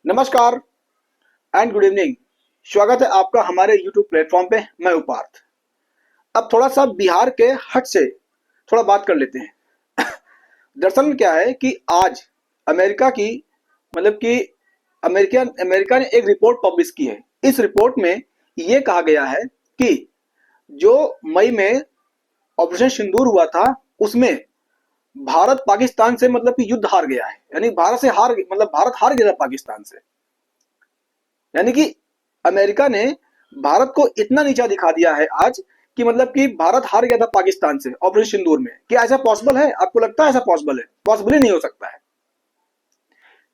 नमस्कार and good evening. स्वागत है आपका हमारे यूट्यूब प्लेटफॉर्म पे। मैं हूं पार्थ। अब थोड़ा सा बिहार के हट से थोड़ा बात कर लेते हैं। दरअसल में क्या है कि आज अमेरिका की मतलब कि अमेरिका ने एक रिपोर्ट पब्लिश की है। इस रिपोर्ट में ये कहा गया है कि जो मई में ऑपरेशन सिंदूर हुआ था उसमें भारत पाकिस्तान से मतलब कि युद्ध हार गया है। यानी भारत हार गया था पाकिस्तान से। यानी कि अमेरिका ने भारत को इतना नीचा दिखा दिया है आज कि मतलब कि भारत हार गया था पाकिस्तान से ऑपरेशन सिंदूर में। क्या ऐसा पॉसिबल है? आपको लगता है ऐसा पॉसिबल है? पॉसिबल ही नहीं हो सकता है।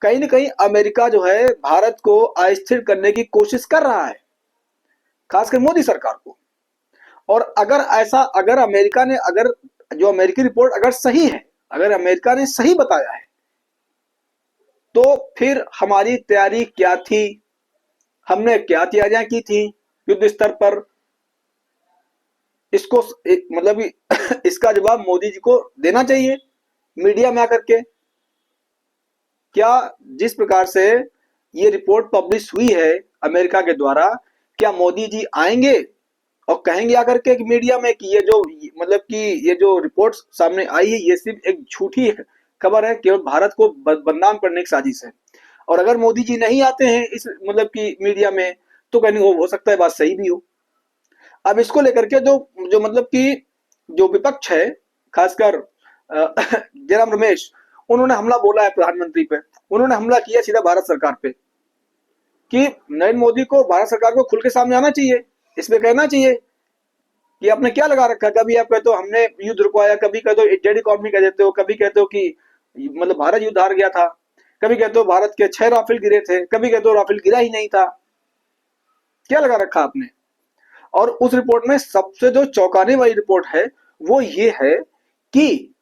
कहीं ना कहीं अमेरिका जो है भारत को अस्थिर करने की कोशिश कर रहा है, खासकर मोदी सरकार को। और अगर अमेरिका ने अगर जो अमेरिकी रिपोर्ट अगर सही है, अगर अमेरिका ने सही बताया है, तो फिर हमारी तैयारी क्या थी, हमने क्या तैयारियां की थी युद्ध स्तर पर, इसको मतलब इसका जवाब मोदी जी को देना चाहिए मीडिया में आकर के। क्या जिस प्रकार से ये रिपोर्ट पब्लिश हुई है अमेरिका के द्वारा, क्या मोदी जी आएंगे और कहेंगे आकर के मीडिया में कि ये जो मतलब कि ये जो रिपोर्ट सामने आई है ये सिर्फ एक झूठी खबर है, केवल भारत को बदनाम करने की साजिश है? और अगर मोदी जी नहीं आते हैं इस मतलब कि मीडिया में, तो कहीं हो सकता है बात सही भी हो। अब इसको लेकर के जो जो मतलब कि जो विपक्ष है, खासकर जयराम रमेश, उन्होंने हमला बोला है प्रधानमंत्री पे। उन्होंने हमला किया सीधा भारत सरकार पे कि नरेंद्र मोदी को, भारत सरकार को खुल के सामने आना चाहिए, इसमें कहना चाहिए कि आपने क्या लगा रखा है। कभी आप कहते हो हमने युद्ध रुकवाया, कभी कहते हो डेड इकॉनमी कह देते हो, कभी कहते हो कि मतलब भारत युद्ध हार गया था, कभी कहते हो भारत के 6 राफेल गिरे थे, कभी कहते हो राफेल गिरा ही नहीं था। क्या लगा रखा आपने? और उस रिपोर्ट में सबसे जो चौंकाने वाली रिपोर्ट है वो ये है कि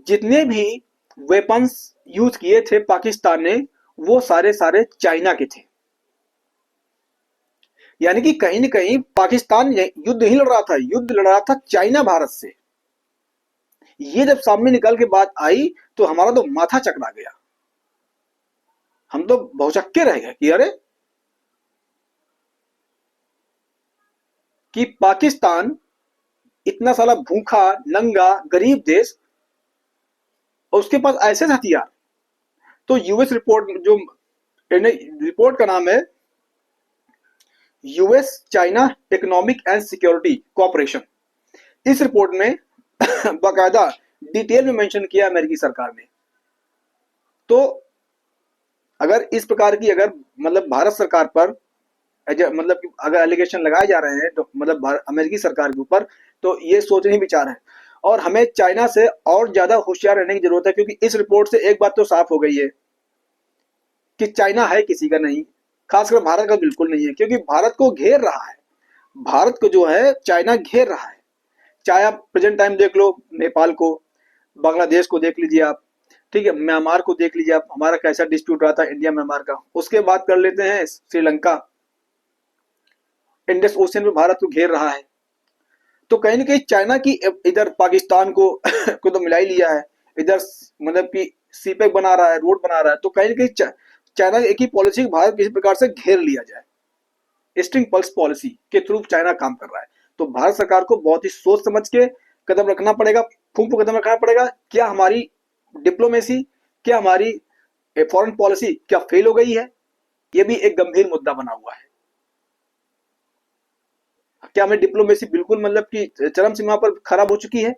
जितने भी वेपन्स यूज किए थे पाकिस्तान ने, वो सारे सारे चाइना के थे। यानी कि कहीं न कहीं पाकिस्तान युद्ध नहीं लड़ रहा था, युद्ध लड़ रहा था चाइना भारत से। ये जब सामने निकल के बात आई तो हमारा तो माथा चकरा गया, हम तो भौचक्के रह गए कि अरे, कि पाकिस्तान इतना साला भूखा नंगा गरीब देश और उसके पास ऐसे हथियार। तो यूएस रिपोर्ट, जो रिपोर्ट का नाम है US China economic and security cooperation, इस रिपोर्ट में बाकायदा डिटेल में मेंशन किया अमेरिकी सरकार ने। तो अगर इस प्रकार की अगर मतलब भारत सरकार पर मतलब अगर एलिगेशन लगाए जा रहे हैं तो मतलब अमेरिकी सरकार के ऊपर, तो ये सोचने विचार है। और हमें चाइना से और ज्यादा होशियार रहने की जरूरत है, क्योंकि इस रिपोर्ट से एक बात तो साफ हो गई है कि चाइना है किसी का नहीं, खासकर भारत का बिल्कुल नहीं है, क्योंकि भारत को घेर रहा है। भारत को जो है चाइना घेर रहा है। चाहे आप प्रेजेंट टाइम देख लो, नेपाल को, बांग्लादेश को देख लीजिए आप, ठीक है, म्यांमार को देख लीजिए आप, हमारा कैसा डिस्प्यूट रहा था इंडिया म्यांमार का। उसके बाद कर लेते हैं श्रीलंका, इंडस ओशियन में भारत को घेर रहा है। तो कहीं ना कहीं चाइना की इधर पाकिस्तान को को तो मिला ही लिया है, इधर मतलब कि सीपेक बना रहा है, रोड बना रहा है। तो कहीं ना कहीं चाइना एक ही पॉलिसी, भारत किसी प्रकार से घेर लिया जाए, स्ट्रिंग पल्स पॉलिसी के थ्रू चाइना काम कर रहा है। तो भारत सरकार को बहुत ही सोच समझ के कदम रखना पड़ेगा, फूंक कदम रखना पड़ेगा। क्या हमारी डिप्लोमेसी, क्या हमारी फॉरेन पॉलिसी क्या फेल हो गई है? ये भी एक गंभीर मुद्दा बना हुआ है। क्या हमें डिप्लोमेसी बिल्कुल मतलब कि चरम सीमा पर खराब हो चुकी है,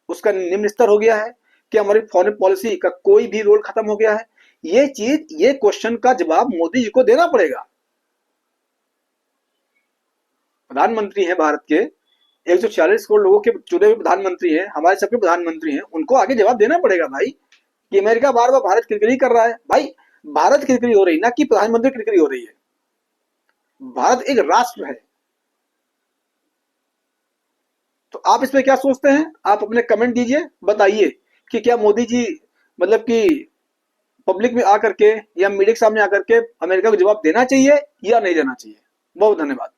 उसका निम्न स्तर हो गया है? क्या हमारी फॉरेन पॉलिसी का कोई भी रोल खत्म हो गया है? ये क्वेश्चन का जवाब मोदी जी को देना पड़ेगा। प्रधानमंत्री हैं भारत के, 140 करोड़ लोगों के चुने हुए प्रधानमंत्री हैं, हमारे सबके प्रधानमंत्री हैं, उनको आगे जवाब देना पड़ेगा भाई कि अमेरिका बार बार भारत किरकिरी कर रहा है। भाई भारत किरकिरी हो रही ना कि प्रधानमंत्री किरकिरी हो रही है। भारत एक राष्ट्र है। तो आप इस पे क्या सोचते हैं? आप अपने कमेंट दीजिए, बताइए कि क्या मोदी जी मतलब कि पब्लिक में आकर के या मीडिया के सामने आकर के अमेरिका को जवाब देना चाहिए या नहीं देना चाहिए। बहुत धन्यवाद।